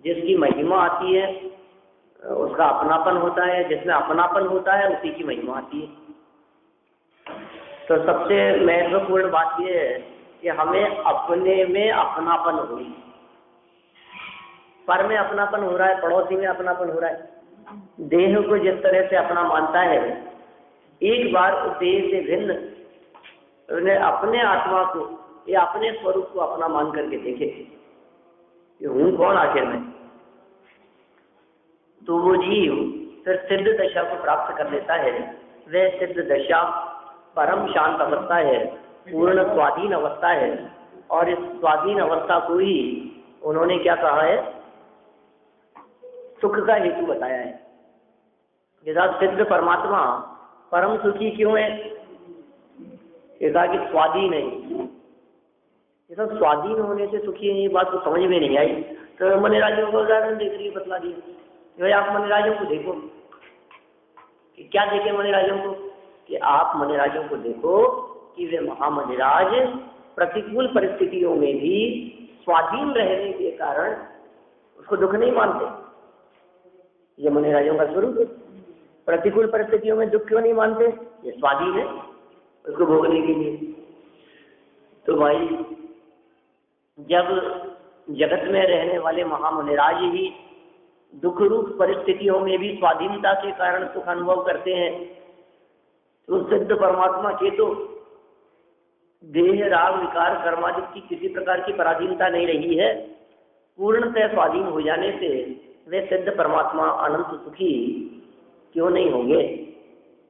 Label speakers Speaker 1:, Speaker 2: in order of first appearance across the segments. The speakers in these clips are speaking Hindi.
Speaker 1: जिसकी महिमा आती है उसका अपनापन होता है, जिसमें अपनापन होता है उसी की महिमा आती है। तो सबसे महत्वपूर्ण बात यह है कि हमें अपने में अपनापन हो, पर में अपनापन हो रहा है, पड़ोसी में अपनापन हो रहा है। देह को जिस तरह से अपना मानता है, एक बार उस देह से भिन्न उन्हें अपने आत्मा को या अपने स्वरूप को अपना मान करके देखे कि हूँ कौन आखिर में, तो वो जीव फिर सिद्ध दशा को प्राप्त कर लेता है। वह सिद्ध दशा परम शांत अवस्था है, पूर्ण स्वाधीन अवस्था है। और इस स्वाधीन अवस्था को ही उन्होंने क्या कहा है, सुख का हेतु बताया है। जैसा सिद्ध परमात्मा परम सुखी क्यों है, कहा कि स्वाधीन है। ये सब स्वाधीन होने से सुखी है, ये बात तो समझ में नहीं आई। तो मनिराजों को उदाहरण देकर ये बतला दिया। भाई आप मनिराजों को देखो कि क्या देखे मनिराजों को, कि आप मनिराजों को देखो कि वे महामनिराज प्रतिकूल परिस्थितियों में भी स्वाधीन रहने के कारण उसको दुख नहीं मानते। ये मनिराजों का स्वरूप है। प्रतिकूल परिस्थितियों में दुख क्यों नहीं मानते, ये स्वाधीन है उसको भोगने के लिए। तो भाई जब जगत में रहने वाले महामुनिराज ही दुख रूप परिस्थितियों में भी स्वाधीनता के कारण सुख अनुभव करते हैं, तो सिद्ध परमात्मा के तो देह राग विकार कर्मादि की किसी प्रकार की पराधीनता नहीं रही है। पूर्णतः स्वाधीन हो जाने से वे सिद्ध परमात्मा अनंत सुखी क्यों नहीं होंगे,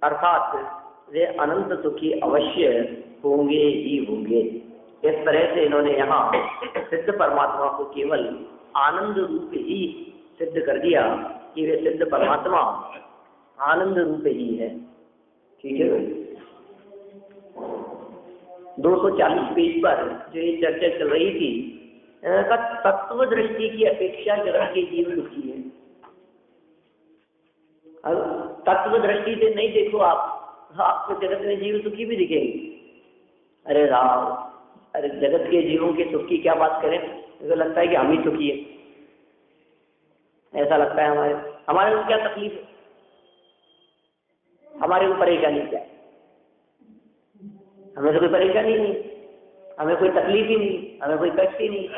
Speaker 1: अर्थात वे अनंत सुखी अवश्य होंगे ही होंगे। इस तरह से इन्होंने यहाँ सिद्ध परमात्मा को केवल आनंद रूप ही सिद्ध कर दिया कि वे सिद्ध परमात्मा आनंद रूप ही है। ठीक है, 240 पेज पर जो ये चर्चा चल रही थी, तत्व दृष्टि की अपेक्षा जगत के जीव दुखी है। तत्व दृष्टि से नहीं देखो आपको जगत में जीव सुखी भी दिखेंगे। अरे राम, अरे जगत के जीवों के सुख की क्या बात करें, मुझे लगता है कि हम ही सुखी है, ऐसा लगता है। हमारे को क्या तकलीफ है, हमारे को परेशानी क्या है, हमें तो कोई परेशानी नहीं, हमें कोई तकलीफ ही नहीं, हमें कोई कष्ट ही नहीं।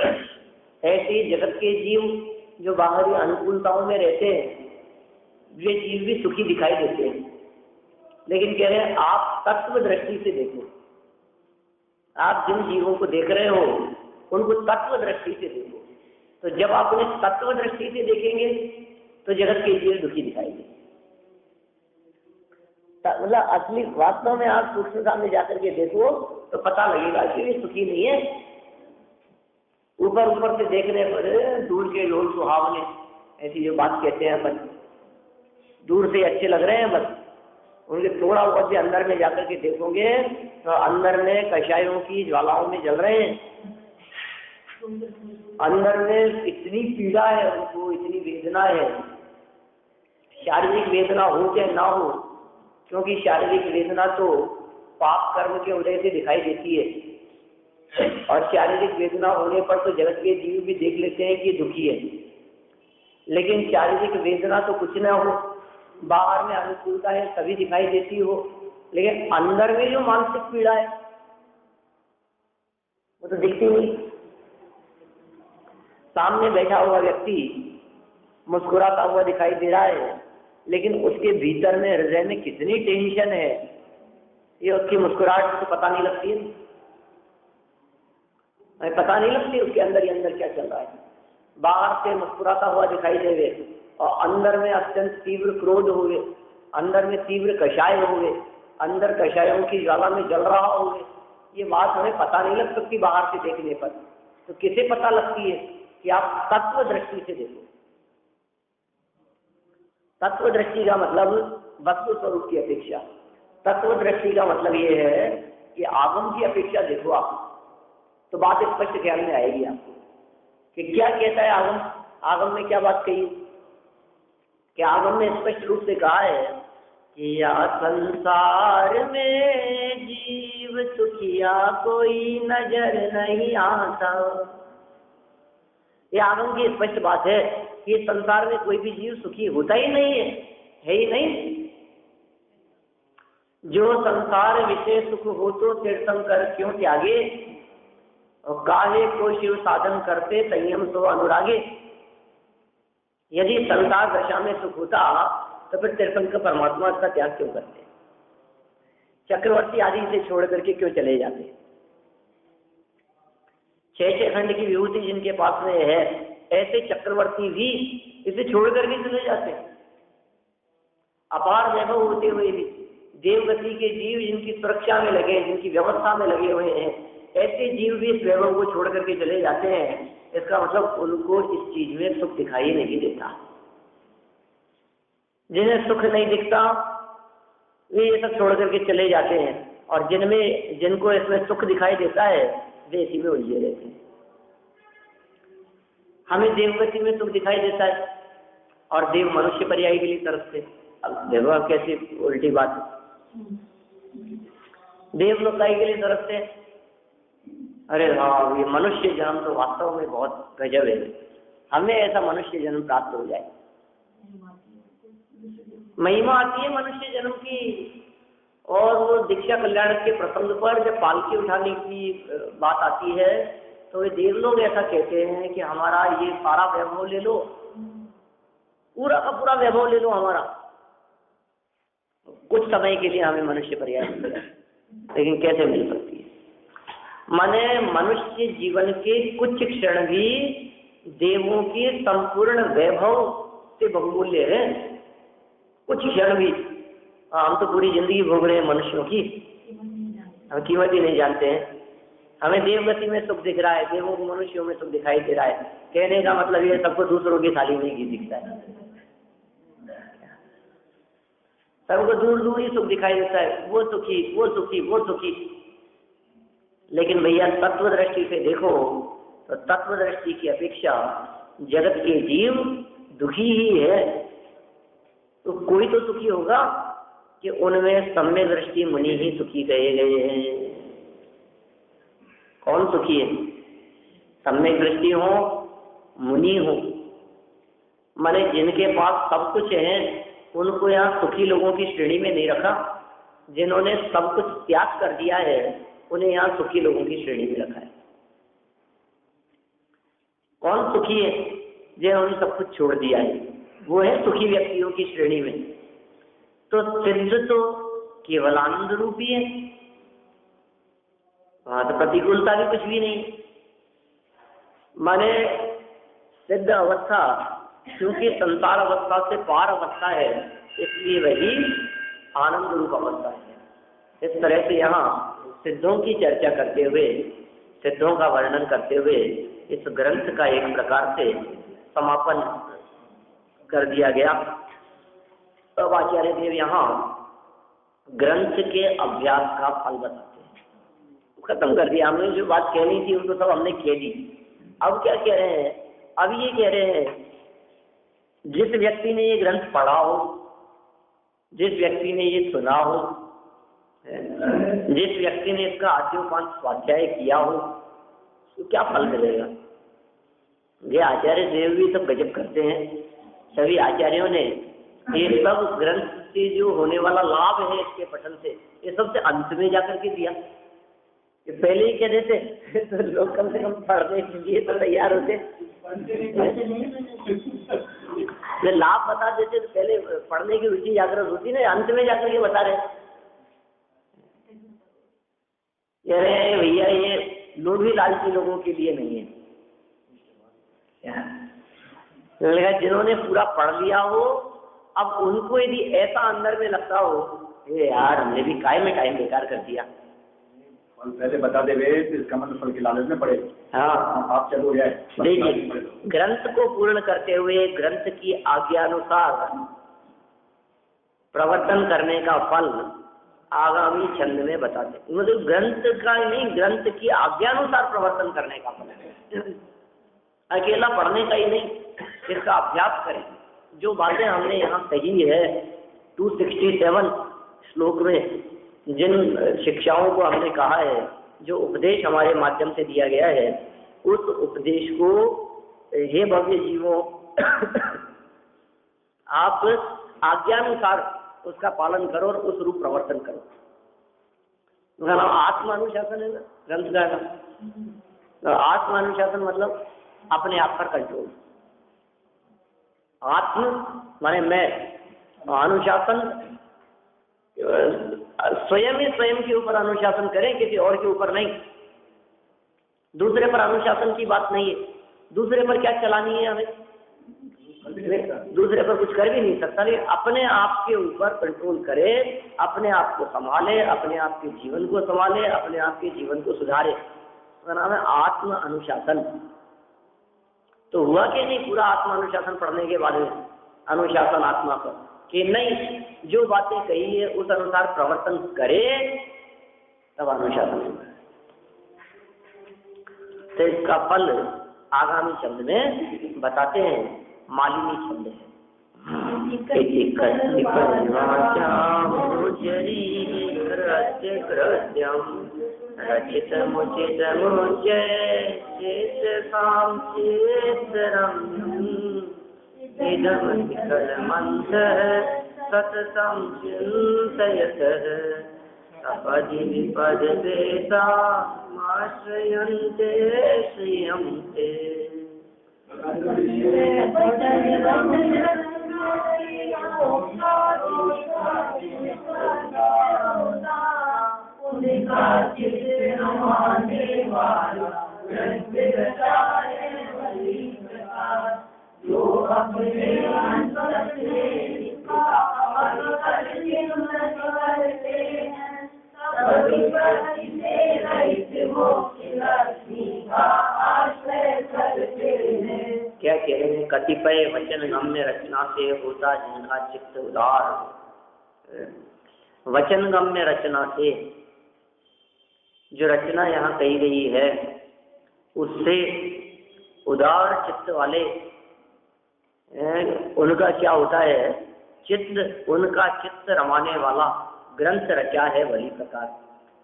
Speaker 1: ऐसे ही जगत के जीव जो बाहरी अनुकूलताओं में रहते हैं, वे जीव भी सुखी दिखाई देते हैं। लेकिन कह रहे हैं आप तत्व दृष्टि से देखो, आप जिन जीवों को देख रहे हो उनको तत्व दृष्टि से देखो। तो जब आप उन्हें तत्व दृष्टि से देखेंगे तो जगत के जीव दुखी दिखाई देंगे। मतलब असली वास्तव में आप सूक्ष्मता में जाकर के देखो तो पता लगेगा कि वे सुखी नहीं है। ऊपर ऊपर से देखने पर दूर के लोग सुहावने, ऐसी जो बात कहते हैं अपन, दूर से अच्छे लग रहे हैं, बस उनके थोड़ा बहुत भी अंदर में जाकर के देखोगे तो अंदर में कषायों की ज्वालाओं में जल रहे हैं। अंदर में इतनी पीड़ा है उनको, इतनी वेदना है। शारीरिक वेदना हो चाहे ना हो, क्योंकि शारीरिक वेदना तो पाप कर्म के उदय से दिखाई देती है, और शारीरिक वेदना होने पर तो जगत के जीव भी देख लेते हैं कि दुखी है। लेकिन शारीरिक वेदना तो कुछ ना हो, बाहर में अनुकूलता है तभी दिखाई देती हो, लेकिन अंदर में जो मानसिक पीड़ा है वो तो दिखती नहीं। सामने बैठा हुआ व्यक्ति मुस्कुराता हुआ दिखाई दे रहा है, लेकिन उसके भीतर में, हृदय में कितनी टेंशन है ये उसकी मुस्कुराहट से पता नहीं लगती है। पता नहीं लगती उसके अंदर ही अंदर क्या चल रहा है। बाहर से मुस्कुराता हुआ दिखाई देवे और अंदर में अत्यंत तीव्र क्रोध हुए, अंदर में तीव्र कषाय हुए, अंदर कषायों की ज्वाला में जल रहा हुए, ये बात हमें पता नहीं लग सकती बाहर से देखने पर। तो किसे पता लगती है कि आप तत्व दृष्टि से देखो। तत्व दृष्टि का मतलब वस्तु स्वरूप की अपेक्षा, तत्व दृष्टि का मतलब ये है कि आगम की अपेक्षा देखो आप, तो बात स्पष्ट ख्याल में आएगी आपको कि क्या कहता है आगम। आगम में क्या बात कही कि आगम ने स्पष्ट रूप से कहा है कि या संसार में जीव सुखिया कोई नजर नहीं आता, ये आगम की स्पष्ट बात है कि संसार में कोई भी जीव सुखी होता ही नहीं है ही नहीं। जो संसार विषय सुख हो तो तीर्थंकर क्यों त्यागे, और काहे को शिव साधन करते संयम सो अनुरागे। यदि संसार दशा में सुख होता तो फिर तीर्थंकर परमात्मा का त्याग क्यों करते, चक्रवर्ती आदि से छोड़ करके क्यों चले जाते। 6 खंड की विभूति जिनके पास में है, ऐसे चक्रवर्ती भी इसे छोड़ करके चले जाते। अपार वैभव होते हुए भी देवगति के जीव जिनकी सुरक्षा में लगे, जिनकी व्यवस्था में लगे हुए हैं, ऐसे जीव भी इस वैभव को छोड़ करके चले जाते हैं। इसका मतलब उनको इस चीज में सुख दिखाई नहीं देता। जिन्हें सुख नहीं दिखता वे ये सब छोड़ करके चले जाते हैं, और जिनको इसमें सुख दिखाई देता है वे इसी में उलझे रहते हैं। हमें देवगति में सुख दिखाई देता है और देव मनुष्य पर्याय के लिए तरसते। अब देखो अब कैसी उल्टी बात है, देव लोकाई के लिए तरसते। अरे हाँ, ये मनुष्य जन्म तो वास्तव में बहुत गजब है, हमें ऐसा मनुष्य जन्म प्राप्त हो जाए। महिमा आती है मनुष्य जन्म की। और वो दीक्षा कल्याण के प्रसंग पर जब पालकी उठाने की बात आती है तो ये देव लोग ऐसा कहते हैं कि हमारा ये सारा वैभव ले लो, पूरा का पूरा वैभव ले लो हमारा, कुछ समय के लिए हमें मनुष्य पर्याय मिलेगा। लेकिन कैसे मिल सकती है? माने मनुष्य जीवन के कुछ क्षण भी देवों के संपूर्ण वैभव से बहुमूल्य है। कुछ क्षण भी, हम तो पूरी जिंदगी भोग रहे हैं मनुष्यों की, हम कीमत ही नहीं जानते हैं। हमें देवगति में सुख दिख रहा है, देवों को मनुष्यों में सुख दिखाई दे रहा है। कहने का मतलब ये सबको दूसरों की थाली में ही दिखता है, सबको दूर दूर ही सुख दिखाई देता है, वो सुखी वो सुखी वो सुखी। लेकिन भैया तत्व दृष्टि से देखो तो तत्व दृष्टि की अपेक्षा जगत के जीव दुखी ही है। तो कोई तो सुखी होगा कि उनमें सम्यक दृष्टि मुनि ही सुखी कहे गए हैं। कौन सुखी है? सम्यक दृष्टि हो, मुनि हो, माने जिनके पास सब कुछ है उनको यहाँ सुखी लोगों की श्रेणी में नहीं रखा। जिन्होंने सब कुछ त्याग कर दिया है उन्हें यहाँ सुखी लोगों की श्रेणी में रखा है। कौन सुखी है? जिन्होंने सब कुछ छोड़ दिया है वो है सुखी व्यक्तियों की श्रेणी में। तो सिद्ध तो केवल आनंद रूपी है, वहां तो प्रतिकूलता भी कुछ भी नहीं। माने सिद्ध अवस्था क्योंकि संसार अवस्था से पार अवस्था है, इसलिए वही आनंद रूप अवस्था है। इस तरह से यहाँ सिद्धों की चर्चा करते हुए, सिद्धों का वर्णन करते हुए इस ग्रंथ का एक प्रकार से समापन कर दिया गया। अब आचार्य देव यहाँ ग्रंथ के अभ्यास का फल बताते हैं। खत्म कर दिया हमने, जो बात कहनी थी उनको सब हमने कह दी। अब क्या कह रहे हैं? अब ये कह रहे हैं जिस व्यक्ति ने ये ग्रंथ पढ़ा हो, जिस व्यक्ति ने ये सुना हो, जिस व्यक्ति ने इसका आद्योपांत स्वाध्याय किया हो, तो क्या फल मिलेगा? ये आचार्य देव भी सब गजब करते हैं। सभी आचार्यों ने ये सब ग्रंथ से जो होने वाला लाभ है इसके पठन से, ये सबसे अंत में जाकर के दिया। कि पहले ही कह देते तो लोग कम से कम पढ़ने के लिए तो तैयार होते। लाभ बता देते तो पहले पढ़ने की रुचि जागृत होती ना, अंत में जाकर के बता रहे। अरे भैया ये लोग भी लालची लोगों के लिए नहीं है। जिन्होंने पूरा पढ़ लिया हो, अब उनको यदि ऐसा अंदर में लगता हो ये यार हमने भी काय में टाइम बेकार कर दिया,
Speaker 2: पहले बता दे इसका मतलब फल के लालच में पड़े।
Speaker 1: हाँ
Speaker 2: आप चलो जाए।
Speaker 1: देखिए ग्रंथ को पूर्ण करते हुए ग्रंथ की आज्ञानुसार प्रवर्तन करने का फल आगामी छंद में बताते। मतलब ग्रंथ का नहीं, ग्रंथ की आज्ञानुसार प्रवर्तन करने का फल, अकेला पढ़ने का ही नहीं, इसका अभ्यास करें। जो बातें हमने यहाँ कही है 267 श्लोक में, जिन शिक्षाओं को हमने कहा है, जो उपदेश हमारे माध्यम से दिया गया है, उस उपदेश को हे भव्य जीवों, आप आज्ञानुसार उसका पालन करो और उस रूप प्रवर्तन करो। उसका नाम आत्मानुशासन है ना ग्रंथ का नाम। आत्मानुशासन मतलब अपने आप पर कंट्रोल। आत्म माने मैं, अनुशासन स्वयं ही स्वयं के ऊपर अनुशासन करें, किसी और के ऊपर नहीं। दूसरे पर अनुशासन की बात नहीं है। दूसरे पर क्या चलानी है हमें? दूसरे पर कुछ कर भी नहीं सकता, लेकिन अपने आप के ऊपर कंट्रोल करे, अपने आप को संभाले, अपने आप के जीवन को संभाले, अपने आप के जीवन को सुधारे। उसका नाम है आत्म अनुशासन। तो हुआ कि नहीं पूरा आत्म अनुशासन पढ़ने के बाद में अनुशासन आत्मा पर कि नहीं, जो बातें कही है उस अनुसार प्रवर्तन करे तब अनुशासन। तो इसका फल आगामी शब्द में बताते हैं। मालिनी शब्द है। रचित मुचित सततं चिन्तयतः सपदि विपदवेदामाश्रयन्ते श्रियं ते। क्या कह रहे हैं? कतिपय वचन गम्य रचना से होता जिनका चित्त उदार। वचन गम्य रचना से, जो रचना यहाँ कही गई है उससे उदार चित्त वाले उनका क्या होता है? चित्त, उनका चित्त रमाने वाला ग्रंथ रचा है वही प्रकार।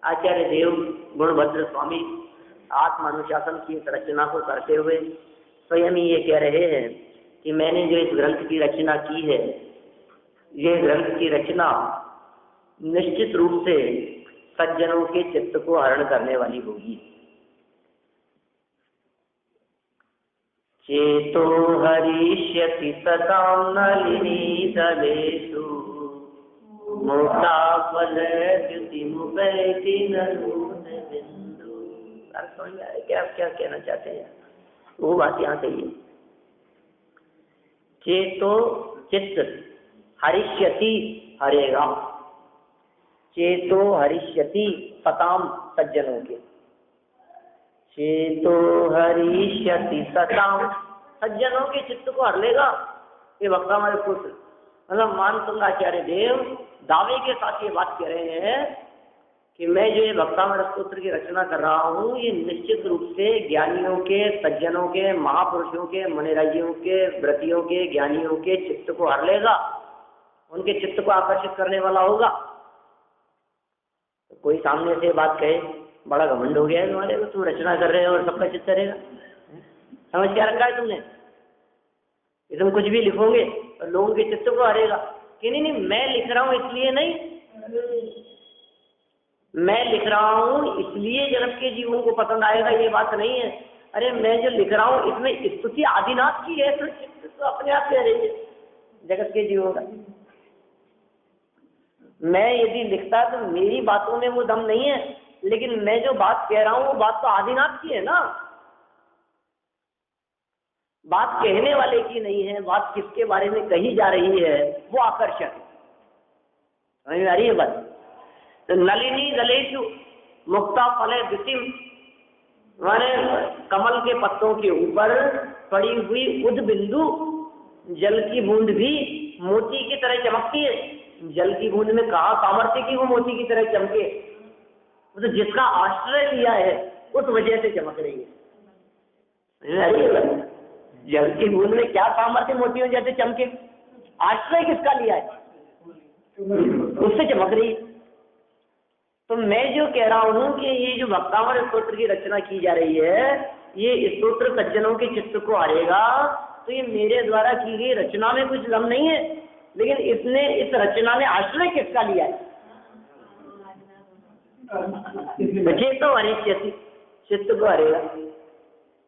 Speaker 1: आचार्य देव गुणभद्र स्वामी आत्मानुशासन की इस रचना को करते हुए स्वयं ही ये कह रहे हैं कि मैंने जो इस ग्रंथ की रचना की है, ये ग्रंथ की रचना निश्चित रूप से सज्जनों के चित्त को हरण करने वाली होगी। चेतो हरिष्यति सतां नलिनी दलेषु मुक्ता फलद्युतिमुपैति नरूण बिंदु। समझ में आया क्या आप क्या कहना चाहते हैं? वो बात यहाँ कही है। चेतो चित्त हरिष्यति हरेगा, चेतो हरिष्यति सताम सज्जनों के। चेतो हरिष्यति सताम सज्जनों के चित्त को हर लेगा ये वक्ता हमारे पुत्र। मतलब मान आचार्य देव दावे के साथ ये बात कह रहे हैं कि मैं जो ये भक्तामृत स्तोत्र की रचना कर रहा हूँ, ये निश्चित रूप से ज्ञानियों के, सज्जनों के, महापुरुषों के, मुनिराजियों के, व्रतियों के, ज्ञानियों के चित्त को हर लेगा, उनके चित्त को आकर्षित करने वाला होगा। तो कोई सामने से बात कहे बड़ा घमंड हो गया है तुम्हारे को, तुम रचना कर रहे हो और सबका चित्त रहेगा। समझ क्या रखा है तुमने? तुम कुछ भी लिखोगे और लोगों के चित्त को हरेगा कि नहीं, मैं लिख रहा हूँ इसलिए नहीं, मैं लिख रहा हूँ इसलिए जगत के जीवों को पसंद आएगा, ये बात नहीं है। अरे मैं जो लिख रहा हूँ इसमें स्तुति आदिनाथ की है, तो चित्त तो अपने आप कह रही है जगत के जीवों का। मैं यदि लिखता तो मेरी बातों में वो दम नहीं है, लेकिन मैं जो बात कह रहा हूँ वो बात तो आदिनाथ की है ना, बात कहने वाले की नहीं है, बात किसके बारे में कही जा रही है वो आकर्षक है। समझ में आ रही है बात? तो नलिनी दलेषु मुक्ता फले द्युतिम, माने कमल के पत्तों के ऊपर पड़ी हुई उद बिंदु, जल की बूंद भी मोती की तरह चमकती है। जल की बूंद में कहा सामर्थ्य की वो मोती की तरह चमके, तो जिसका आश्रय लिया है उस वजह से चमक रही है। जल की बूंद में क्या सामर्थ्य मोतियों जैसे चमके? आश्रय किसका लिया है? उससे चमक रही है। तो मैं जो कह रहा हूं कि ये जो भक्तामृत स्तोत्र की रचना की जा रही है, ये स्तोत्र सज्जनों के चित्त को हारेगा, तो ये मेरे द्वारा की गई रचना में कुछ दम नहीं है, लेकिन इसने इस रचना ने आश्रय किसका लिया है? तो हरे चित्त को हरेगा।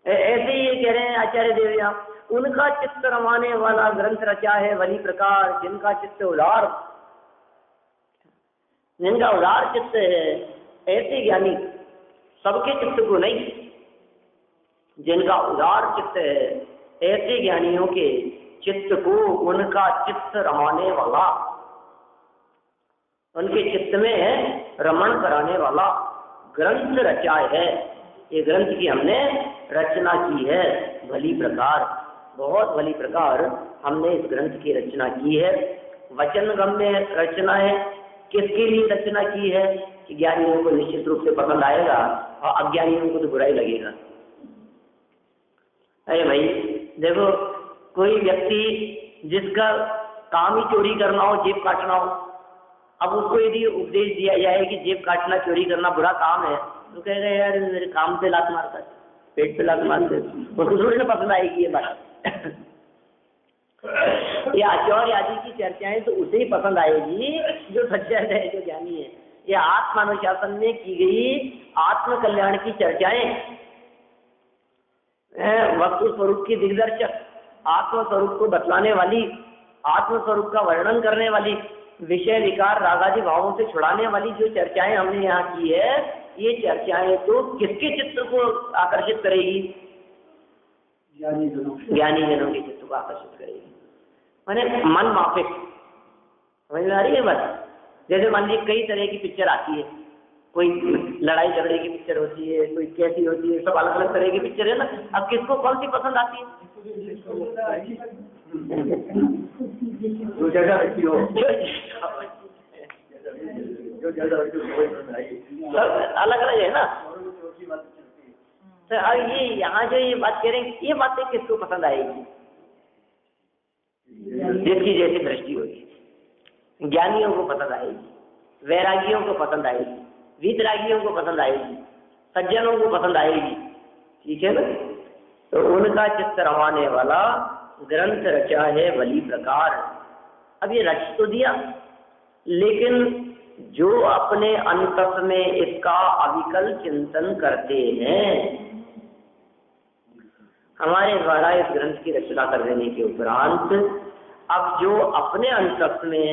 Speaker 1: ऐसे ही ये कह रहे हैं आचार्य देव यहाँ, उनका चित्त रमाने वाला ग्रंथ रचा है वली प्रकार, जिनका चित्त उदार, जिनका उदार चित्त है, ऐसे ज्ञानी, सबके चित्त को नहीं, जिनका उदार चित्त है, ऐसे ज्ञानियों के चित्त को उनका चित्त रमाने वाला, उनके चित्त में रमण कराने वाला ग्रंथ रचा है। ये ग्रंथ की हमने रचना की है भली प्रकार, बहुत भली प्रकार हमने इस ग्रंथ की रचना की है। वचन गम्य रचना है। किसके लिए रचना की है? कि ज्ञानियों को निश्चित रूप से पसंद आएगा और अज्ञानियों को तो बुरा ही लगेगा। अरे भाई देखो, कोई व्यक्ति जिसका काम ही चोरी करना हो, जेब काटना हो, अब उसको यदि उपदेश दिया जाए कि जेब काटना, चोरी करना बुरा काम है, तो कहेगा यार मेरे काम पे लात मारता है, पेट पे लात मारते, उसको थोड़ी ना पसंद आएगी ये बात। ये आचार्य आदि की चर्चाएं तो उसे ही पसंद आएगी जो सज्जन है, जो ज्ञानी है। ये आत्मानुशासन में की गई आत्म कल्याण की चर्चाएं, वस्तु स्वरूप की दिग्दर्शक, आत्म स्वरूप को बतलाने वाली, आत्म स्वरूप का वर्णन करने वाली, विषय विकार रागादि भावों से छुड़ाने वाली जो चर्चाएं हमने यहाँ की है, ये चर्चाएं तो किसके चित्त को आकर्षित करेगी? ज्ञानी जनों के चित्त को आकर्षित करेगी। माने मन माफिक, समझ में आ रही है बात? जैसे मान लीजिए कई तरह की पिक्चर आती है, कोई लड़ाई झगड़े की पिक्चर होती है, कोई कैसी होती है, सब अलग अलग तरह की पिक्चर है ना। अब किसको कौन सी पसंद आती है?
Speaker 2: जो जैसा व्यक्ति हो,
Speaker 1: अलग अलग है ना। तो अब ये यहाँ जो ये बात कह रहे हैं, ये बातें किसको पसंद आएगी? जिसकी जैसी दृष्टि होगी। ज्ञानियों को पसंद आएगी, वैरागियों को पसंद आएगी, वीतरागियों को पसंद आएगी, सज्जनों को पसंद आएगी। ठीक है ना? तो उनका चित्त रवाने वाला ग्रंथ रचा है भली प्रकार। अब ये रच तो दिया, लेकिन जो अपने अंतस में इसका अविकल चिंतन करते हैं, हमारे द्वारा इस ग्रंथ की रचना कर देने के उपरांत अब जो अपने अंतस में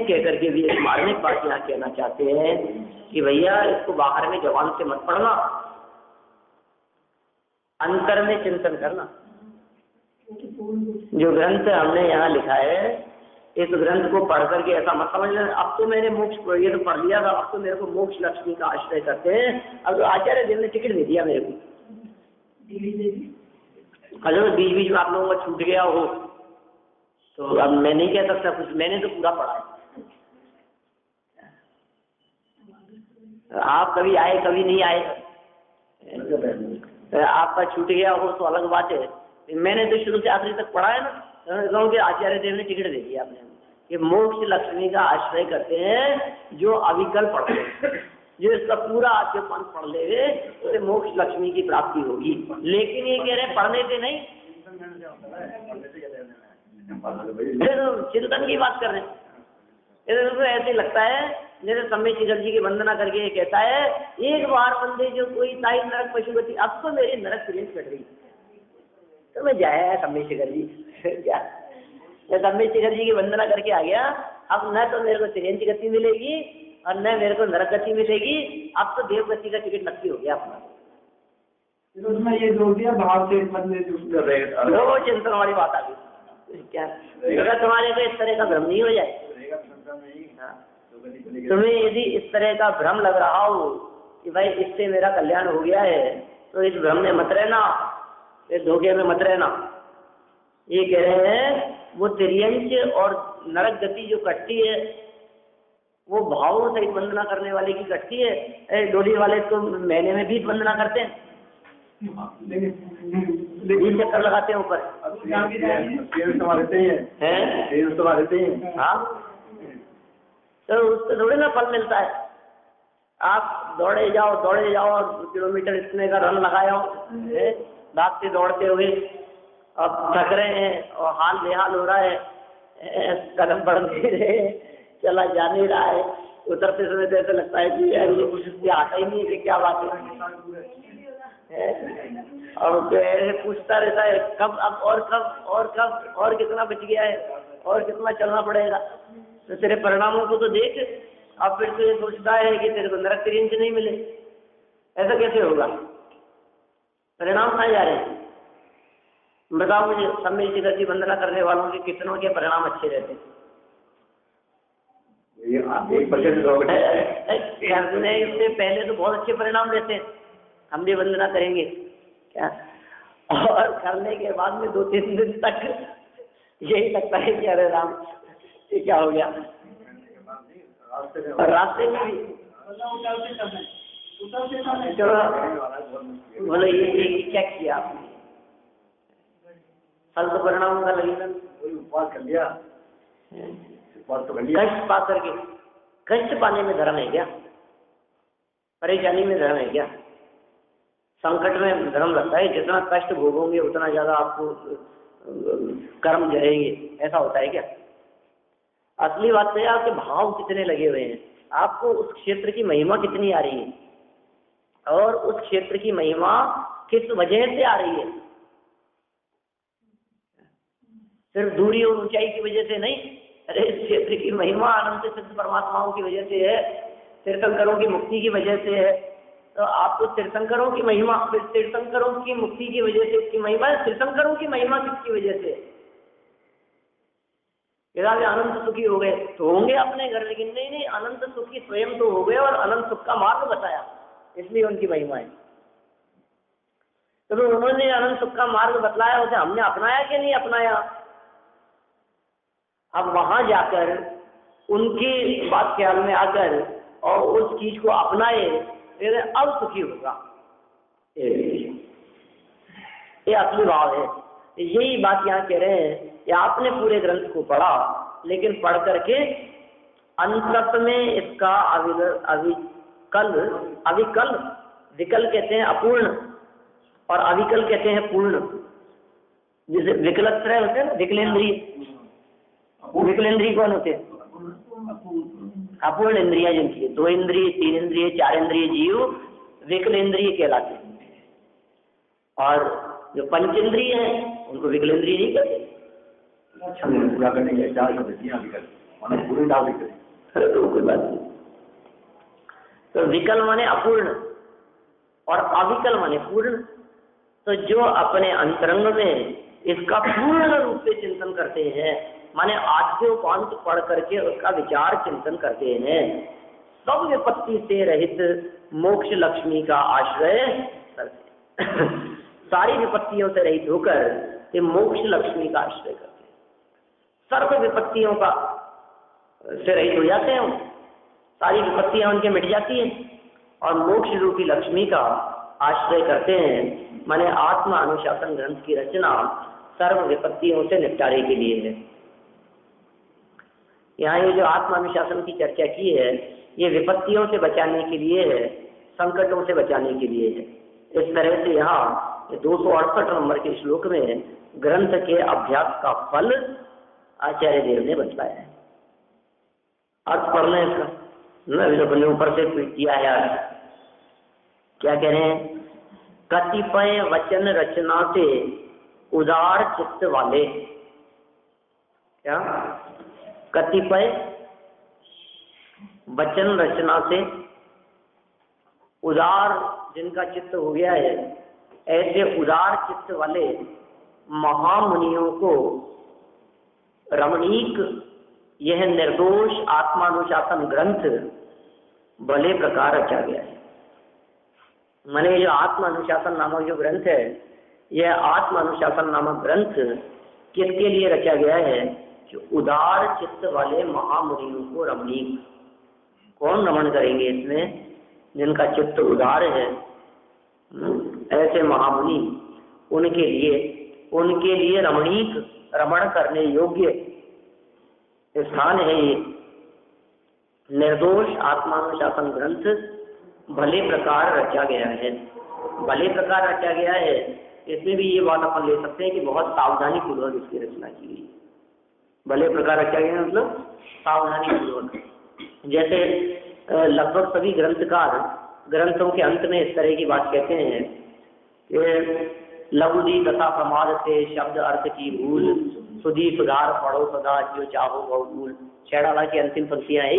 Speaker 1: कहकर के भी एक मार्मिक बात यहाँ कहना चाहते हैं कि भैया इसको बाहर में जबान से मत पढ़ना, अंतर में चिंतन करना। जो ग्रंथ हमने यहाँ लिखा है, इस ग्रंथ को पढ़ करके ऐसा मत समझ लेना अब तो मैंने मोक्ष, ये तो पढ़ लिया था, अब तो मेरे को मोक्ष लक्ष्मी का आश्रय करते हैं। अब तो आचार्य देव ने टिकट दे दिया मेरे को, अगर बीच बीच में आप लोगों का छूट गया हो तो अब मैं नहीं कह सकता कुछ, मैंने तो पूरा पढ़ा है। आप कभी आए कभी नहीं आए, आपका छूट गया हो तो अलग बात है। मैंने तो शुरू से आखिरी तक पढ़ा है ना, कि आचार्य देव ने टिकट दे दिया आपने कि मोक्ष लक्ष्मी का आश्रय करते हैं जो अविकल पढ़ते हैं, जो इसका पूरा आपके पंथ पढ़ ले उसे मोक्ष लक्ष्मी की प्राप्ति होगी। लेकिन ये कह रहे हैं पढ़ने से नहीं, चिंतन की बात कर रहे हैं। तो ऐसे लगता है जैसे सम्य शिखर जी की वंदना करके ये कहता है, एक बार बंदे जो कोई साई नरक पशुपति, अब तो मेरी नरक प्रियंस कट गई, तो मैं जाया सम्य शिखर जी क्या, मैं सम्य शिखर जी की वंदना करके आ गया, अब न तो मेरे को त्रियंच गति मिलेगी और न मेरे को नरक गति मिलेगी, अब तो देव गति का टिकट नक्की हो गया अपना।
Speaker 2: उसमें ये जोड़ दिया भाव से
Speaker 1: वो चिंतन वाली बात आ गई। क्या अगर तुम्हारे को इस तरह का भ्रम नहीं हो जाए, तुम्हें यदि इस तरह का भ्रम लग रहा हो कि भाई इससे मेरा कल्याण हो गया है, तो इस भ्रम में मत रहना, इस धोखे में मत रहना। ये कह रहे हैं वो त्रियंच और नरक गति जो कटती है वो भावों सहित वंदना करने वाले की कटती है। डोली वाले तो महीने में 20 वंदना करते हैं, 20 चक्कर लगाते हैं ऊपर। हाँ, तो उससे थोड़ी ना फल मिलता है। आप आप दौड़े जाओ और किलोमीटर इतने का रन लगाओ, भागते दौड़ते हुए, अब थक रहे हैं और हाल बेहाल हो रहा है, कदम बढ़ नहीं रहे, चला जा नहीं रहा है, उतरते समय तो ऐसा लगता है कि यार ये कुछ आता ही नहीं है कि क्या बात है। और पूछता रहता है कब, अब और कितना बच गया है, और कितना चलना पड़ेगा। तो तेरे परिणामों को तो देख, अब फिर तो ये सोचता है कि तेरे को नरक के रेंज नहीं मिले, ऐसा कैसे होगा? परिणाम कहाँ जा रहे हैं? बताओ मुझे, सम्मिल शिखर की वंदना करने वालों के कितनों के परिणाम अच्छे रहते हैं? करने से पहले तो बहुत अच्छे परिणाम रहते हैं, हम भी वंदना करेंगे क्या, और करने के बाद में 2-3 दिन तक यही लगता है कि अरे राम ये क्या हो गया। और रास्ते में भी चलो बोलो ये क्या किया आपने, फल तो परिणाम का लगेगा। उपवास कर लिया, कष्ट पा करके, कष्ट पाने में धर्म है क्या? परेशानी में धर्म है क्या? संकट में धर्म लगता है, जितना कष्ट भोगोगे उतना ज्यादा आपको कर्म जरेंगे, ऐसा होता है क्या? असली बात तो है आपके भाव कितने लगे हुए हैं, आपको उस क्षेत्र की महिमा कितनी आ रही है, और उस क्षेत्र की महिमा किस वजह से आ रही है। सिर्फ दूरी और ऊंचाई की वजह से नहीं, अरे इस क्षेत्र की महिमा अनंत सिद्ध परमात्माओं की वजह से है, तीर्थंकरों की मुक्ति की वजह से है। तो आपको तीर्थंकरों की महिमा, फिर तीर्थंकरों की मुक्ति की वजह से इसकी महिमा है, तीर्थंकरों की महिमा किसकी वजह से? यदि वे अनंत सुखी हो गए तो होंगे अपने घर, लेकिन नहीं, अनंत सुखी स्वयं तो हो गए और अनंत सुख का मार्ग बताया, इसलिए उनकी महिमा है। तो उन्होंने अनंत सुख का मार्ग बतलाया, उसे हमने अपनाया कि नहीं अपनाया? अब वहां जाकर उनकी बात ख्याल में आकर और उस चीज को अपनाए, अब सुखी होगा। ये असली भाव है। यही बात यहाँ कह रहे हैं कि आपने पूरे ग्रंथ को पढ़ा, लेकिन पढ़ करके अंत में इसका अविकल, विकल कहते हैं अपूर्ण और अविकल कहते हैं पूर्ण। जैसे विकलत्रय होते हैं ना, विकलेंद्रिय, विकलेंद्रिय कौन होते हैं? अपूर्ण इंद्रिया जिनकी 2 इंद्रिय, 3 इंद्रिय, 4 इंद्रिय जीव विकलेंद्रिय कहलाते हैं, और जो पंचेंद्रिय हैं उनको विकलेंद्रिय नहीं कहते। पूरा करने के लिए 4 पूरी डाल देते, तो कोई बात नहीं। तो विकल माने अपूर्ण और अविकल माने पूर्ण। तो जो अपने अंतरंग में इसका पूर्ण रूप से चिंतन करते हैं, माने आद्योपांत पढ़ करके उसका विचार चिंतन करते हैं, सब विपत्ति से रहित मोक्ष लक्ष्मी का आश्रय करते हैं। सारी विपत्तियों से रहित होकर ये मोक्ष लक्ष्मी का आश्रय करते हैं, सर्व विपत्तियों का से रहित हो जाते हैं, सारी विपत्तियां उनके मिट जाती हैं और मोक्ष रूपी लक्ष्मी का आश्रय करते हैं। माने आत्मा अनुशासन ग्रंथ की रचना सर्व विपत्तियों से निपटारे के लिए है। यहाँ ये जो आत्मा अनुशासन की चर्चा की है, ये विपत्तियों से बचाने के लिए है, संकटों से बचाने के लिए है। इस तरह से यहाँ 268 नंबर के श्लोक में ग्रंथ के अभ्यास का फल आचार्य देव ने बतलाया है। अर्थ पढ़ना है इसका, न ऊपर से किया है। क्या कह रहे हैं? कतिपय वचन रचना से उदार चित्त वाले, क्या कतिपय वचन रचना से उदार जिनका चित्त हो गया है, ऐसे उदार चित्त वाले महामुनियों को रमणीक यह निर्दोष आत्मानुशासन ग्रंथ भले प्रकार रचा गया है। माने जो आत्मानुशासन नामक जो ग्रंथ है, यह आत्मानुशासन नामक ग्रंथ किसके लिए रचा गया है? जो उदार चित्त वाले महामुनियों को रमणीक, कौन रमण करेंगे इसमें? जिनका चित्त उदार है, ऐसे महामुनि, उनके लिए रमणीक, रमण करने योग्य स्थान है ये निर्दोष आत्मानुशासन ग्रंथ भले प्रकार रचा गया है। भले प्रकार रचा गया है, इसमें भी ये बात अपन ले सकते हैं कि बहुत सावधानी पूर्वक इसकी रचना की गई। भले प्रकार रचा गया मतलब सावधानी पूर्वक। जैसे लगभग सभी ग्रंथकार ग्रंथों के अंत में इस तरह की बात कहते हैं कि लघुदी तथा प्रमाद से शब्द अर्थ की भूल, सुधी सुधार पढ़ो सदा जो चाहो बहुल। छेड़ाला की अंतिम पंक्तियां है,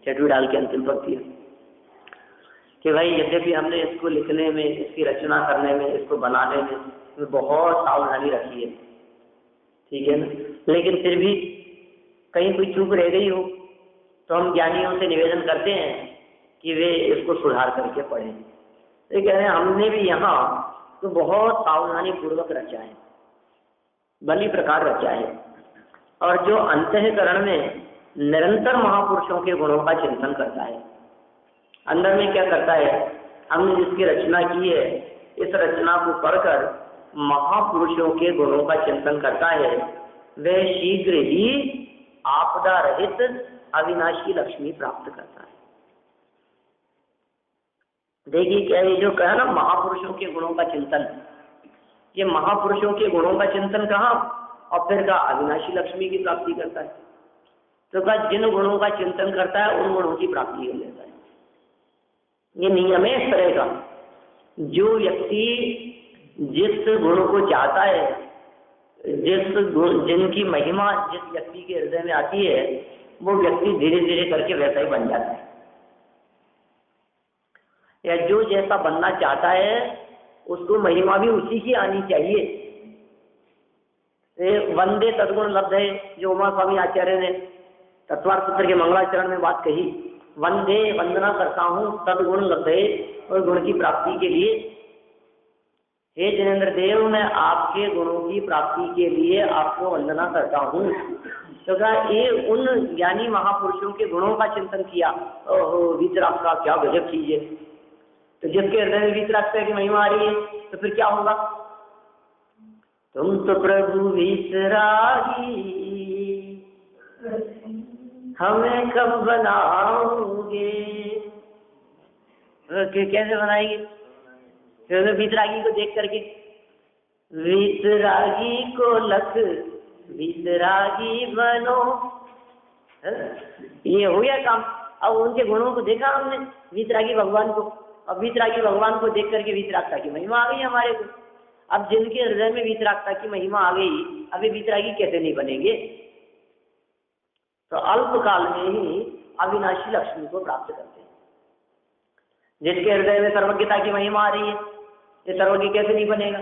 Speaker 1: छठवीं डाल की अंतिम पंक्तियां, कि भाई यद्यपि हमने इसको लिखने में, इसकी रचना करने में, इसको बनाने में बहुत सावधानी रखी है, ठीक है ना, लेकिन फिर भी कहीं कोई चूक रह गई हो तो हम ज्ञानियों से निवेदन करते हैं कि वे इसको सुधार करके पढ़ें। तो कह रहे हैं हमने भी यहाँ तो बहुत सावधानी पूर्वक रचा है, भली प्रकार रचा है। और जो अंतःकरण में निरंतर महापुरुषों के गुणों का चिंतन करता है, अंदर में क्या करता है, हमने जिसकी रचना की है, इस रचना को पढ़कर महापुरुषों के गुणों का चिंतन करता है, वह शीघ्र ही आपदा रहित अविनाशी लक्ष्मी प्राप्त करता है। देखिए क्या ये जो कहा ना महापुरुषों के गुणों का चिंतन, ये महापुरुषों के गुणों का चिंतन कहा और फिर कहा अविनाशी लक्ष्मी की प्राप्ति करता है। तो कहा जिन गुणों का चिंतन करता है उन गुणों की प्राप्ति हो लेता है। ये नियम है इस तरह का। जो व्यक्ति जिस गुण को चाहता है, जिनकी महिमा जिस व्यक्ति के हृदय में आती है, वो व्यक्ति धीरे धीरे करके वैसा ही बन जाता है। या जो जैसा बनना चाहता है उसको महिमा भी उसी की आनी चाहिए। वंदे तद्गुण लब्ध है, जो उमा स्वामी आचार्य ने तत्वार्थ सूत्र के मंगलाचरण में बात कही, वंदे वंदना करता हूँ तद्गुण लब्ध है, और गुण की प्राप्ति के लिए। हे जिनेन्द्र देव, मैं आपके गुणों की प्राप्ति के लिए आपको वंदना करता हूँ। तो कहा ये उन ज्ञानी महापुरुषों के गुणों का चिंतन किया। ओहो वीतराग का क्या गजब चीज है। तो जिसके हृदय में वीतराग की महिमा आ रही है तो फिर क्या होगा, तुम तो प्रभु वीतरागी हमें कब बनाओगे। कैसे बनाएंगे, फिर वीतरागी को देख करके, वीतरागी को लख वीतरागी बनो, ये हो गया काम। अब उनके गुणों को देखा हमने, वीतरागी भगवान को, अब वीतरागी भगवान को देख करके वीतरागता की महिमा आ गई हमारे को। अब जिनके हृदय में वीतरागता की महिमा आ गई, अभी वीतरागी कैसे नहीं बनेंगे। तो अल्पकाल में ही अविनाशी लक्ष्मी को प्राप्त करते हैं। जिसके हृदय में सर्वज्ञता की महिमा आ रही है, ये सर्वज्ञ कैसे नहीं बनेगा।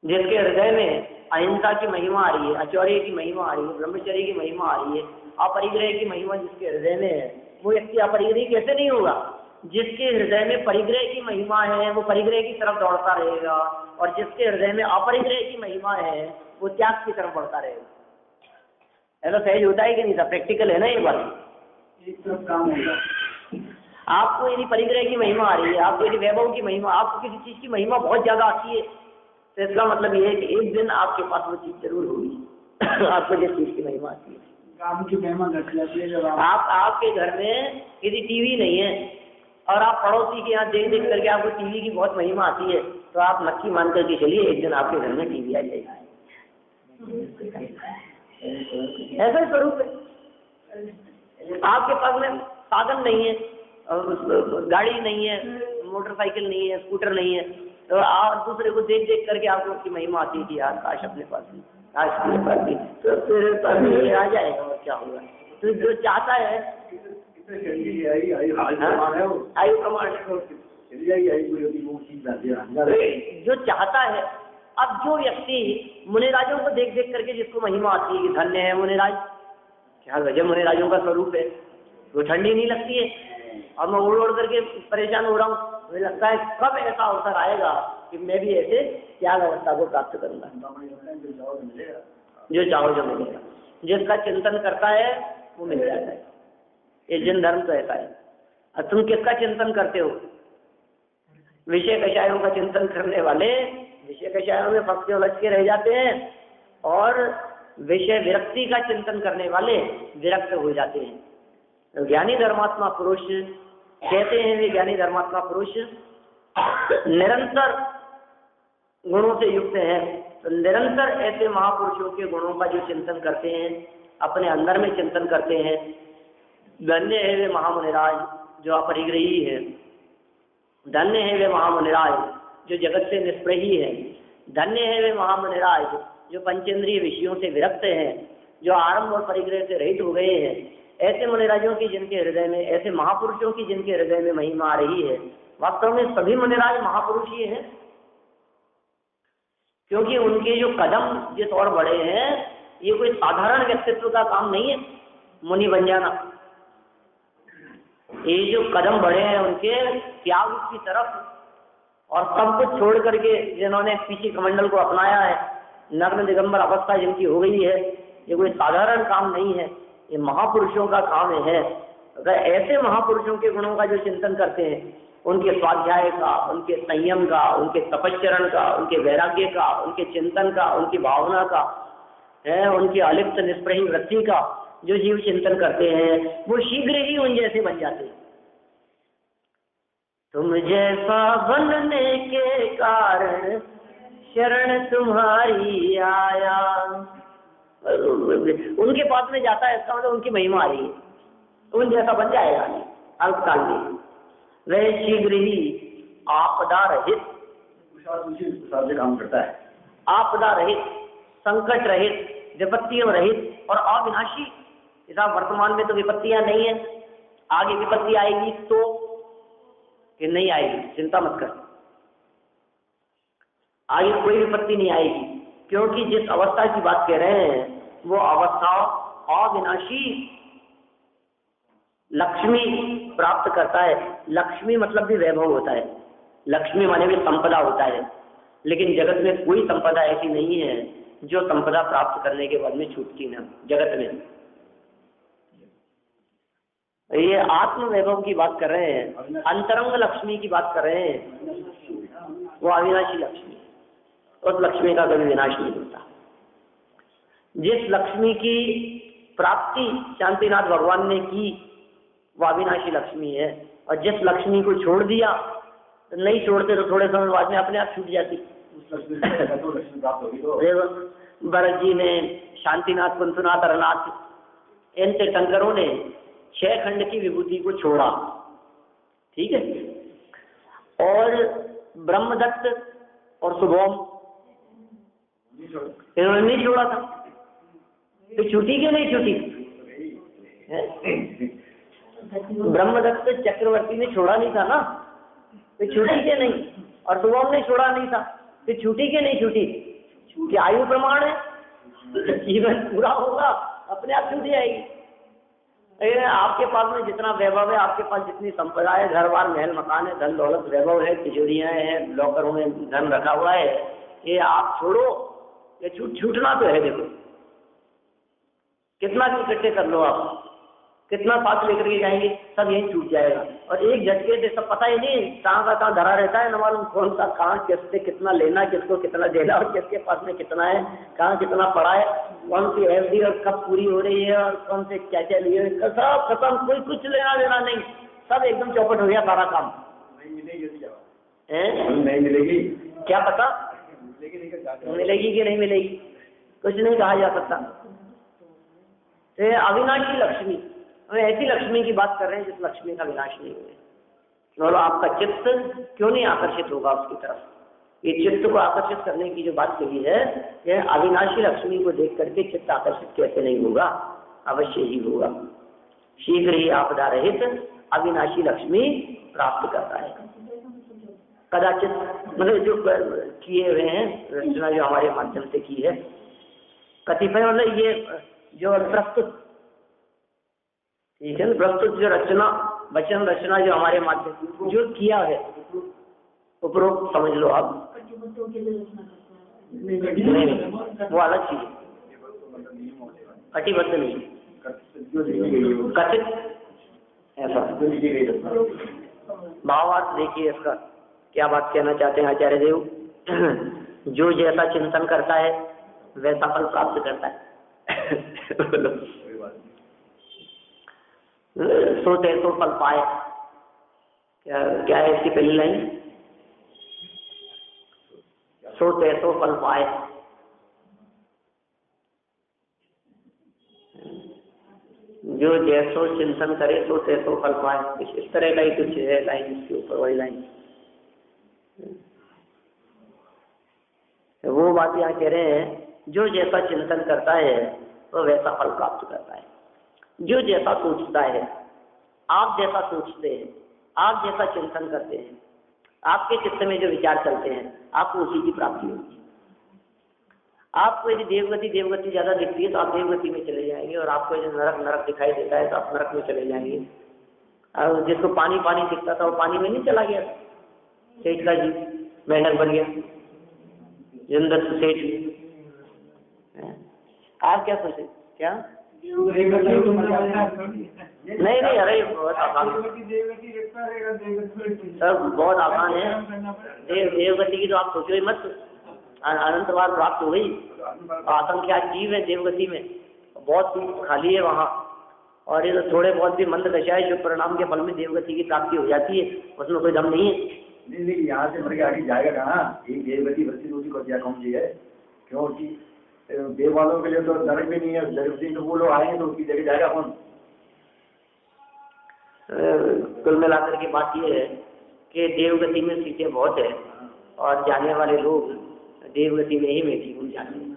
Speaker 1: जिसके हृदय में अहिंसा की महिमा आ रही है, अचौर्य की महिमा आ रही है, ब्रह्मचर्य की महिमा आ रही है, अपरिग्रह की महिमा जिसके हृदय में है, वो व्यक्ति अपरिग्रही कैसे नहीं होगा। जिसके हृदय में परिग्रह की महिमा है वो परिग्रह की तरफ दौड़ता रहेगा, और जिसके हृदय में अपरिग्रह की महिमा है वो त्याग की तरफ बढ़ता रहेगा। ऐसा सहज होता है कि नहीं, प्रैक्टिकल है ना ये बात।
Speaker 2: एक तरफ काम होगा।
Speaker 1: आपको यदि परिग्रह की महिमा आ रही है, आपको यदि वैभव की महिमा, आपको किसी चीज की महिमा बहुत ज्यादा आती है, तो इसका मतलब ये है कि एक दिन आपके पास वो चीज जरूर होगी आपको जिस चीज की महिमा आती है।
Speaker 2: काम की महिमा घट जाती है जब
Speaker 1: आपके घर में यदि टीवी नहीं है और आप पड़ोसी के यहाँ देख देख करके आपको टीवी की बहुत महिमा आती है, तो आप नक्की मान करके चलिए एक दिन आपके घर में टीवी आ जाएगा। ऐसा ही स्वरूप है। आपके पास में साधन नहीं है, गाड़ी नहीं है, मोटरसाइकिल नहीं है, स्कूटर नहीं है, तो आप दूसरे को देख देख करके आपको उसकी महिमा आती है कि यार काश अपने पास भी, काश अपने पास भी, तो फिर आ जाएगा और क्या होगा। तो जो चाहता है आयु प्रमाण, जो चाहता है। अब जो व्यक्ति मुनिराजों को देख देख करके जिसको महिमा आती है कि धन्य है मुनिराज, क्या गजब मुनिराजों का स्वरूप है, वो ठंडी नहीं लगती है, और मैं उड़ उड़ करके परेशान हो रहा हूँ, मुझे लगता है कब ऐसा अवसर आएगा कि मैं भी ऐसे त्याग अवस्था को प्राप्त करूंगा। जो चाहो जो मिलेगा, जिसका चिंतन करता है वो मिल जाता है। ये जन धर्म तो ऐसा है। अब तुम किसका चिंतन करते हो? विषय कषायों का चिंतन करने वाले विषय कषायों में फंस के उलझ के रह जाते हैं, और विषय विरक्ति का चिंतन करने वाले विरक्त हो जाते हैं। ज्ञानी धर्मात्मा पुरुष कहते हैं, वे ज्ञानी धर्मात्मा पुरुष निरंतर गुणों से युक्त हैं। तो निरंतर ऐसे महापुरुषों के गुणों का जो चिंतन करते हैं, अपने अंदर में चिंतन करते हैं, धन्य है वे महामुनिराज जो अपरिग्रही है, धन्य है वे महामुनिराज जो जगत से निष्प्रही है, धन्य है वे महामुनिराज जो पंचेंद्रिय विषयों से विरक्त हैं, जो आरंभ और परिग्रह से रहित हो गए हैं। ऐसे मुनिराजों की जिनके हृदय में, ऐसे महापुरुषों की जिनके हृदय में महिमा आ रही है। वास्तव में सभी मुनिराज महापुरुष ही हैं, क्योंकि उनके जो कदम जिस और बढ़े हैं, ये कोई साधारण व्यक्तित्व का काम नहीं है मुनि बन जाना। ये जो कदम बढ़े हैं उनके त्याग की तरफ और सब कुछ छोड़ करके जिन्होंने पीछे कमंडल को अपनाया है, नग्न दिगंबर अवस्था जिनकी हो गई है, ये कोई साधारण काम नहीं है, ये महापुरुषों का काम है। अगर ऐसे महापुरुषों के गुणों का जो चिंतन करते हैं, उनके स्वाध्याय का, उनके संयम का, उनके तपश्चरण का, उनके वैराग्य का, उनके चिंतन का, उनकी भावना का है, उनकी अलिप्त निष्प्रही वृत्ति का जो जीव चिंतन करते हैं, वो शीघ्र ही उन जैसे बन जाते हैं। तुम जैसा बनने के कारण शरण तुम्हारी आया, उनके पास में जाता है, इसका मतलब उनकी महिमा आ रही है, उन जैसा बन जाएगा अल्पकाल में। वह शीघ्र ही आपदा रहित,
Speaker 2: काम करता है,
Speaker 1: आपदा रहित, संकट रहित, विपत्तियों रहित और अविनाशी। जैसा वर्तमान में तो विपत्तियां नहीं है, आगे विपत्ति आएगी तो कि नहीं आएगी, चिंता मत कर, आगे कोई विपत्ति नहीं आएगी, क्योंकि जिस अवस्था की बात कह रहे हैं वो अवस्था अविनाशी लक्ष्मी प्राप्त करता है। लक्ष्मी मतलब भी वैभव होता है, लक्ष्मी माने भी संपदा होता है, लेकिन जगत में कोई संपदा ऐसी नहीं है जो संपदा प्राप्त करने के बाद में छूटती ना जगत में। ये आत्म वैभव की बात कर रहे हैं, अंतरंग लक्ष्मी की बात कर रहे हैं, वो अविनाशी लक्ष्मी, उस लक्ष्मी का कभी विनाश नहीं होता। जिस लक्ष्मी की प्राप्ति शांतिनाथ भगवान ने की वो अविनाशी लक्ष्मी है, और जिस लक्ष्मी को छोड़ दिया तो नहीं छोड़ते तो थोड़े समय बाद में अपने आप छूट जाती। भरत जी ने, शांतिनाथ, कुंतुनाथ, अरनाथ, इन तीर्थंकरों ने 6 खंड की विभूति को छोड़ा, ठीक है, और ब्रह्मदत्त और सुभौम इन्होंने नहीं छोड़ा था, तो छूटी क्यों नहीं छूटी? ब्रह्मदत्त चक्रवर्ती ने छोड़ा नहीं था ना, तो छूटी क्यों नहीं? और सुभौम ने छोड़ा नहीं था, तो छूटी क्यों नहीं छूटी? कि आयु प्रमाण है, जीवन पूरा होगा अपने आप छूट जाएगी। आपके पास में जितना वैभव है, आपके पास जितनी संपदा है, घर बार महल मकान है, धन दौलत वैभव है, तिजोरियां हैं, लॉकरों में धन रखा हुआ है, ये आप छोड़ो, ये छूटना तो है। देखो कितना भी इकट्ठे कर लो आप, कितना साथ लेकर के जाएंगे, सब यही छूट जाएगा। और एक झटके से सब पता ही नहीं कहाँ का कहाँ धरा रहता है, न मालूम कौन सा कहाँ किससे कितना लेना, किसको कितना देना, और किसके पास में कितना है, कहाँ कितना पड़ा है, कौन सी एफडी और कब पूरी हो रही है, और कौन से क्या क्या लिए, सब खत्म, कोई कुछ लेना देना नहीं, सब एकदम चौपट हो गया सारा काम।
Speaker 2: नहीं मिलेगी,
Speaker 1: क्या पता मिलेगी कि नहीं मिलेगी, कुछ नहीं कहा जा सकता। तो अविनाशी लक्ष्मी, हम ऐसी लक्ष्मी की बात कर रहे हैं जिस लक्ष्मी का विनाश नहीं हुए। और आपका चित्त क्यों नहीं आकर्षित होगा उसकी तरफ? ये चित्त को आकर्षित करने की जो बात कही है, यह अविनाशी लक्ष्मी को देख करके चित्त आकर्षित कैसे नहीं होगा? अवश्य ही होगा। शीघ्र ही आपदा रहित अविनाशी लक्ष्मी प्राप्त करता है। कदाचित मतलब जो किए हुए हैं रचना, जो हमारे माध्यम से की है, कतिपय मतलब ये जो प्रस्तुत, ठीक है, प्रस्तुत जो रचना, वचन रचना जो हमारे माध्यम जो किया है, उपरोक्त समझ लो आप, नहीं वो अलग चीज, कटिबद्ध नहीं, कथित ऐसा। भावार्थ देखिए इसका, क्या बात कहना चाहते हैं आचार्य देव? जो जैसा चिंतन करता है वैसा फल प्राप्त करता है। सो तैसो फल पाए, क्या है इसकी पहली लाइन? सो तैसो फल पाए, जो जैसो चिंतन करे सो तैसो फल पाए। इस तरह का ही कुछ है लाइन, इसके ऊपर वही लाइन। वो बात यहाँ कह रहे हैं, जो जैसा चिंतन करता है वो वैसा फल प्राप्त करता है। जो जैसा सोचता है, आप जैसा सोचते हैं, आप जैसा चिंतन करते हैं, आपके चित्त में जो विचार चलते हैं, आपको उसी की प्राप्ति होगी। आपको यदि देवगति ज्यादा दिखती है तो आप देवगति में चले जाएंगे, और आपको यदि नरक दिखाई देता है तो आप नरक में चले जाएंगे। और जिसको पानी दिखता था वो पानी में नहीं चला गया, सेठ का जी मेंढक बन गया, जिंदर सेठ। आप क्या सोचे? क्या नहीं, अरे बहुत आसान, सब बहुत आसान है। देवगति की तो आप सोचो ही मत, अनंतवार प्राप्त हो गई। असंख्यात जीव है देवगति में, बहुत खाली है वहाँ, और ये तो थोड़े बहुत भी मंद दशा है जो परिणाम के फल में देवगति की प्राप्ति हो जाती है, उसमें कोई दम नहीं है।
Speaker 2: नहीं, यहाँ से मर के आगे जाएगा कहाँ? एक देवगति वृत्ति दूसरी को क्या कौन सी है? क्योंकि देव वालों के लिए तो नरक भी नहीं है, देवगति तो वो लोग आएंगे तो उसकी जगह जाएगा कौन?
Speaker 1: कुल मिलाकर की बात ये है कि देवगति में सीटें बहुत है, और जाने वाले लोग देवगति में ही मैक्सिमम जाते हैं।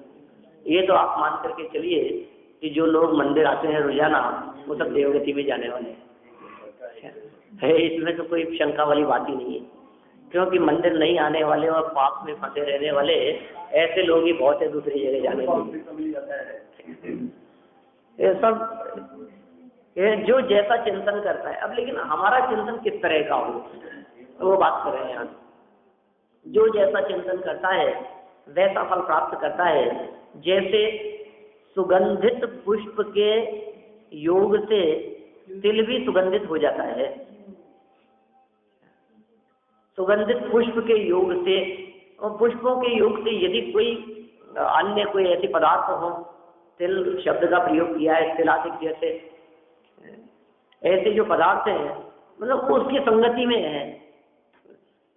Speaker 1: ये तो आप मान करके चलिए कि जो लोग मंदिर आते हैं रोजाना वो सब देवगति में जाने वाले हैं। इसमें तो कोई शंका वाली बात ही नहीं है, क्योंकि मंदिर नहीं आने वाले और पाप में फंसे रहने वाले ऐसे लोग ही बहुत है दूसरी जगह जाने वाले। ये सब ये जो जैसा चिंतन करता है। अब लेकिन हमारा चिंतन किस तरह का हो, तो वो बात कर रहे हैं यहाँ। जो जैसा चिंतन करता है वैसा फल प्राप्त करता है। जैसे सुगंधित पुष्प के योग से तिल भी सुगंधित हो जाता है। सुगंधित पुष्प के योग से और पुष्पों के योग से यदि कोई अन्य कोई ऐसे पदार्थ हो, तिल शब्द का प्रयोग किया है, तिलादिक जैसे ऐसे जो पदार्थ हैं, मतलब वो उसकी संगति में है।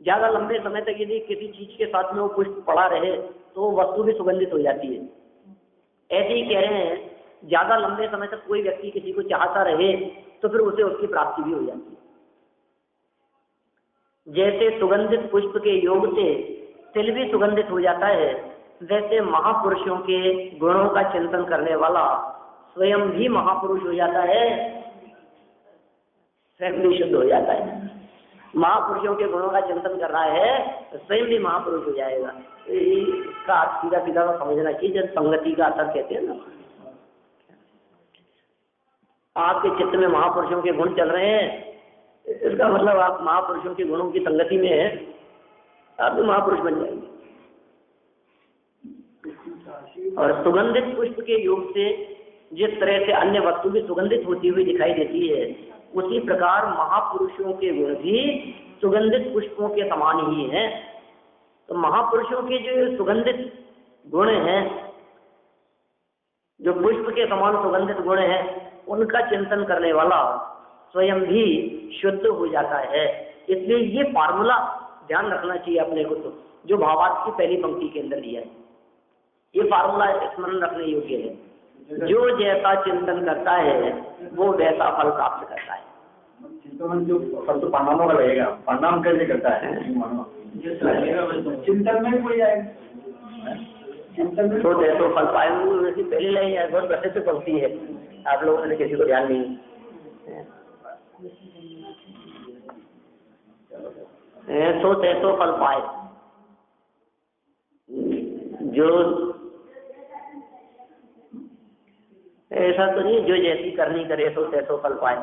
Speaker 1: ज्यादा लंबे समय तक यदि किसी चीज के साथ में वो पुष्प पड़ा रहे तो वस्तु भी सुगंधित हो जाती है। ऐसे ही कह रहे हैं, ज्यादा लंबे समय तक कोई व्यक्ति किसी को चाहता रहे तो फिर उसे उसकी प्राप्ति भी हो जाती है। जैसे सुगंधित पुष्प के योग से तिल भी सुगंधित हो जाता है, वैसे महापुरुषों के गुणों का चिंतन करने वाला स्वयं भी महापुरुष हो जाता है, स्वयं भी शुद्ध हो जाता है। महापुरुषों के गुणों का चिंतन कर रहा है तो स्वयं भी महापुरुष हो जाएगा। इसका सीधा सीधा समझना चाहिए, जब संगति का असर कहते हैं ना। आपके चित्त में महापुरुषों के गुण चल रहे हैं, इसका मतलब आप महापुरुषों के गुणों की संगति में है, आप भी महापुरुष बन जाएंगे। और सुगंधित पुष्प के योग से जिस तरह से अन्य वस्तु भी सुगंधित होती हुई दिखाई देती है, उसी प्रकार महापुरुषों के गुण भी सुगंधित पुष्पों के समान ही हैं। तो महापुरुषों के जो सुगंधित गुण हैं, जो पुष्प के समान सुगंधित गुण हैं, उनका चिंतन करने वाला स्वयं भी शुद्ध हो जाता है। इसलिए ये फार्मूला ध्यान रखना चाहिए अपने को, तो जो भावार्थ की पहली पंक्ति के अंदर दिया है, ये फार्मूला स्मरण रखने योग्य है। जो जैसा चिंतन करता है वो वैसा फल प्राप्त करता है।
Speaker 2: चिंतन जो फल तो परिणामों का रहेगा, परिणाम कैसे करता है? चिंतन में कोई आएगा, चिंतन में तो जैसो फल पाए, वैसी पहली लाइन है, बहुत प्रसिद्ध पंक्ति है, आप लोगों ने किसी को ध्यान नहीं है। सो तैसो फल पाए, जो ऐसा तो नहीं जो जैसी करनी करे सो तैसो फल पाए।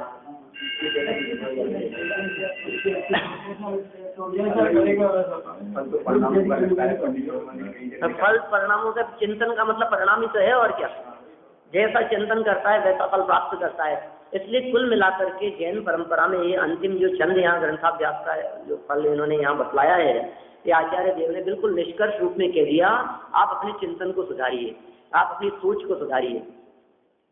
Speaker 2: फल परिणामों का चिंतन का मतलब परिणाम ही तो है, और क्या। जैसा चिंतन करता है वैसा फल प्राप्त करता है। इसलिए कुल मिलाकर के जैन परंपरा में ये अंतिम जो छंद यहाँ ग्रंथाभ्यास का जो फल इन्होंने यहाँ बतलाया है, ये आचार्य देव ने बिल्कुल निष्कर्ष रूप में कह दिया। आप अपने चिंतन को सुधारिए, आप अपनी सोच को सुधारिए,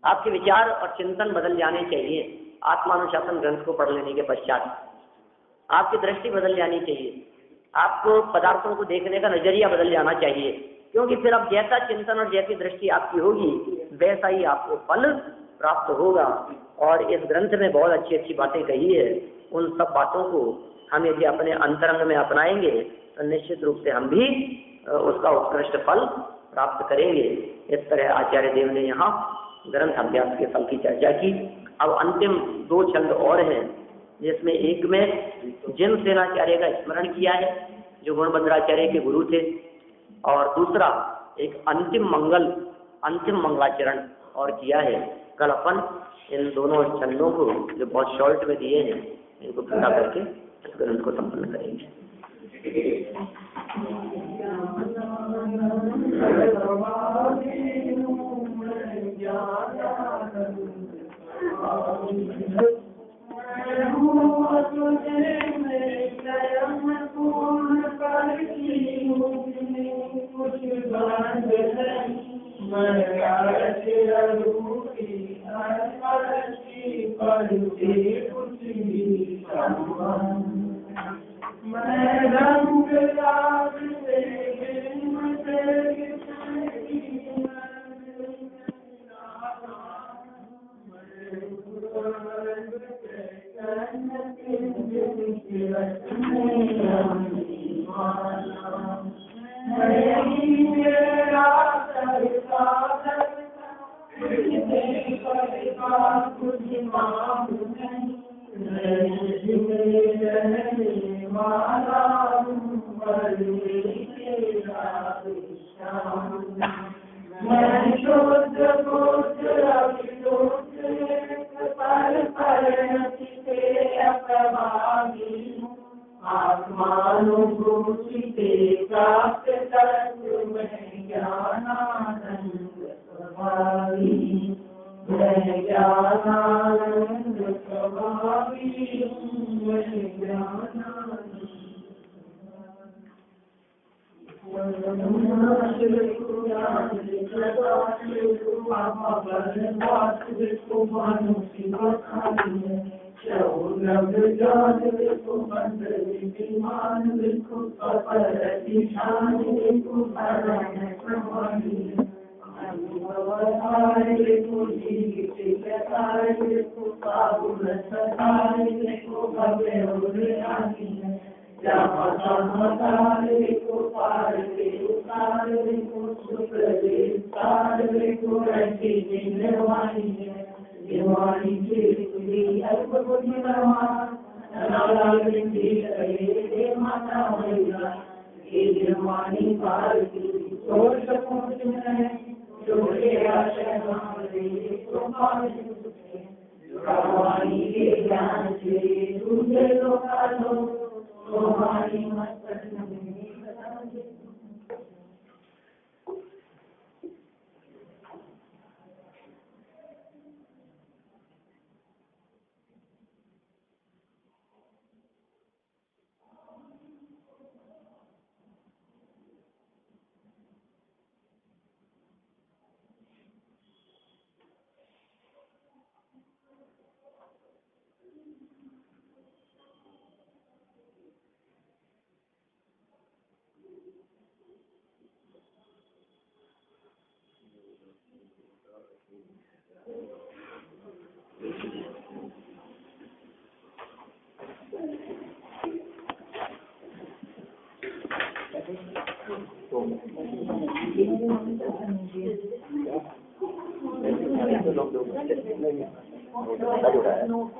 Speaker 2: आपके विचार और चिंतन बदल जाने चाहिए। आत्मानुशासन ग्रंथ को पढ़ लेने के पश्चात आपकी दृष्टि बदल जानी चाहिए, आपको पदार्थों को देखने का नजरिया बदल जाना चाहिए, क्योंकि फिर अब जैसा चिंतन और जैसी दृष्टि आपकी होगी वैसा ही आपको फल प्राप्त होगा। और इस ग्रंथ में बहुत अच्छी अच्छी बातें कही है, उन सब बातों को हम यदि अपने अंतरंग में अपनाएंगे तो निश्चित रूप से हम भी उसका उत्कृष्ट फल प्राप्त करेंगे। इस तरह आचार्य देव ने यहाँ ग्रंथ अभ्यास के फल की चर्चा की। अब अंतिम 2 छंद और हैं, जिसमें एक में जिन सेनाचार्य का स्मरण किया है जो गुणभद्राचार्य के गुरु थे, और दूसरा एक अंतिम मंगलाचरण और किया है। कल अपन इन दोनों छंदों को जो बहुत शॉर्ट में दिए हैं इनको पूरा करके इस ग्रंथ को संपन्न करेंगे।
Speaker 1: लोग